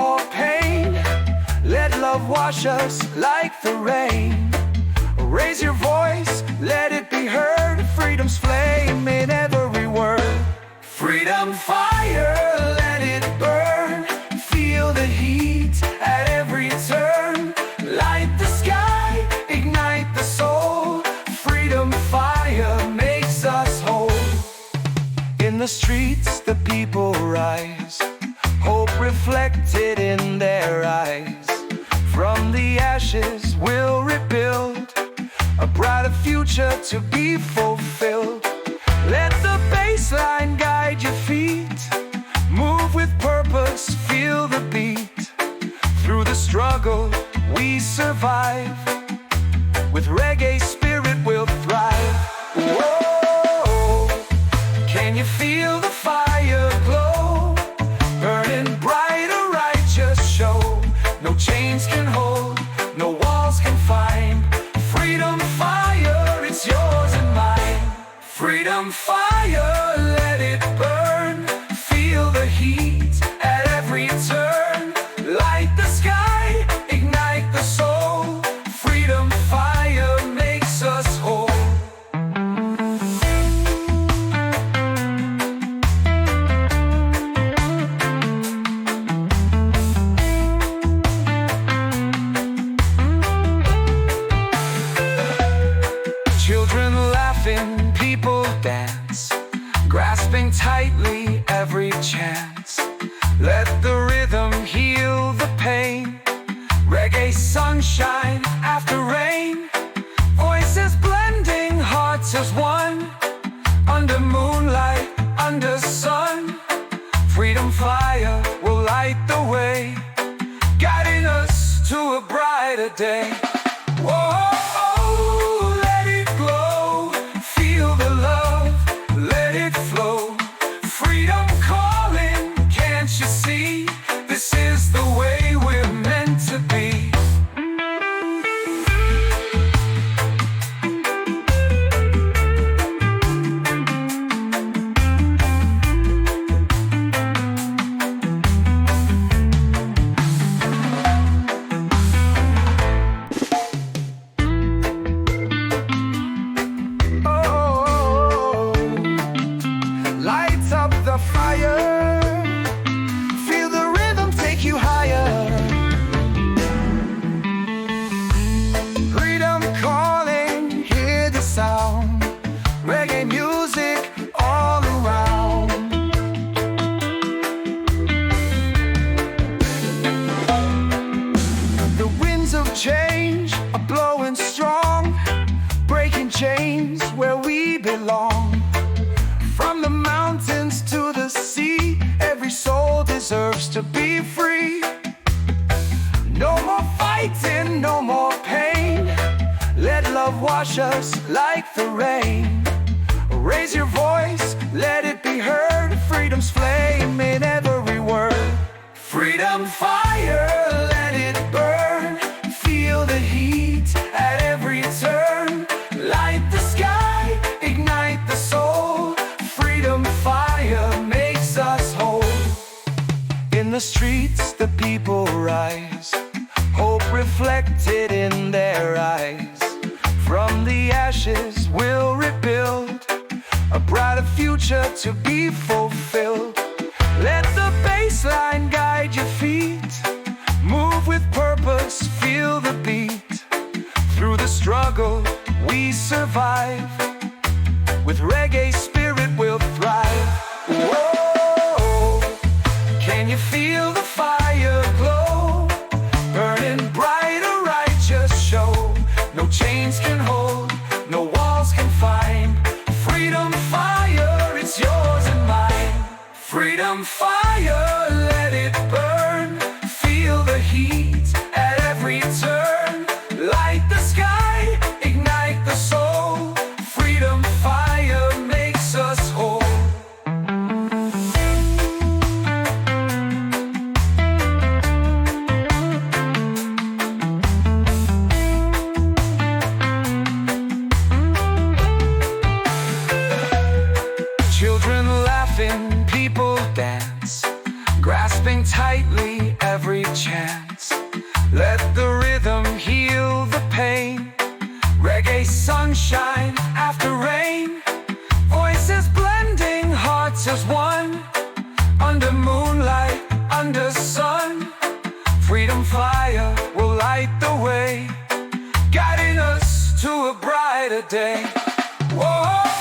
more pain. Let love wash us like the rain. Raise your voice, let it be heard. Freedom's flame in every word. Freedom fire, let it burn. Feel the heat at every turn. Light the sky, ignite the soul. Freedom fire makes us whole. In the streets the people rise, hope reflected in their eyes. From the ashes we'll rebuild a brighter future to be fulfilled. Let the bass line guide your feet. Move with purpose, feel the beat. Through the struggle we survive. With reggae spirit we'll thrive. Whoa, can you feel the fire glow? Burning bright, a righteous show. No chains can hold, no walls can find. Freedom fire, it's yours and mine. Freedom fire, let it burn. Feel the heat at every turn. Light the sky, ignite the soul. Freedom fire makes us whole. Children laughing, people dance, grasping tightly every chance. Let the rhythm heal the pain. Reggae sunshine after rain. Voices blending, hearts as one. Under moonlight, under sun. Freedom fire will light the way, guiding us to a brighter day. Whoa. Freedom calling, can't you see? This is the way we're meant to be. Fire, feel the rhythm take you higher. Freedom calling, hear the sound. Reggae music all around. The winds of change are blowing strong, breaking chains where we belong. From the mountains to the sea, every soul deserves to be free. No more fighting, no more pain. Let love wash us like the rain. Raise your voice, let it be heard. Freedom's flame in every word. Freedom fire, let it burn. Feel the heat at every turn. Light the sky, ignite the soul. Freedom fire makes us whole. In the streets the people rise, hope reflected in their eyes. From the ashes we'll rebuild a brighter future to be fulfilled. Let the bass line guide your feet. Move with purpose, feel the beat. Through the struggle we survive. With reggae spirit we'll thrive. Whoa, can you feel the fire glow? Burning bright, a righteous show. No chains can hold, no walls can find. Freedom fire, it's yours and mine. Freedom fire, let it burn. Feel the heat at every turn. Light the sky, ignite the soul. fire will light the way, guiding us to a brighter day. Whoa.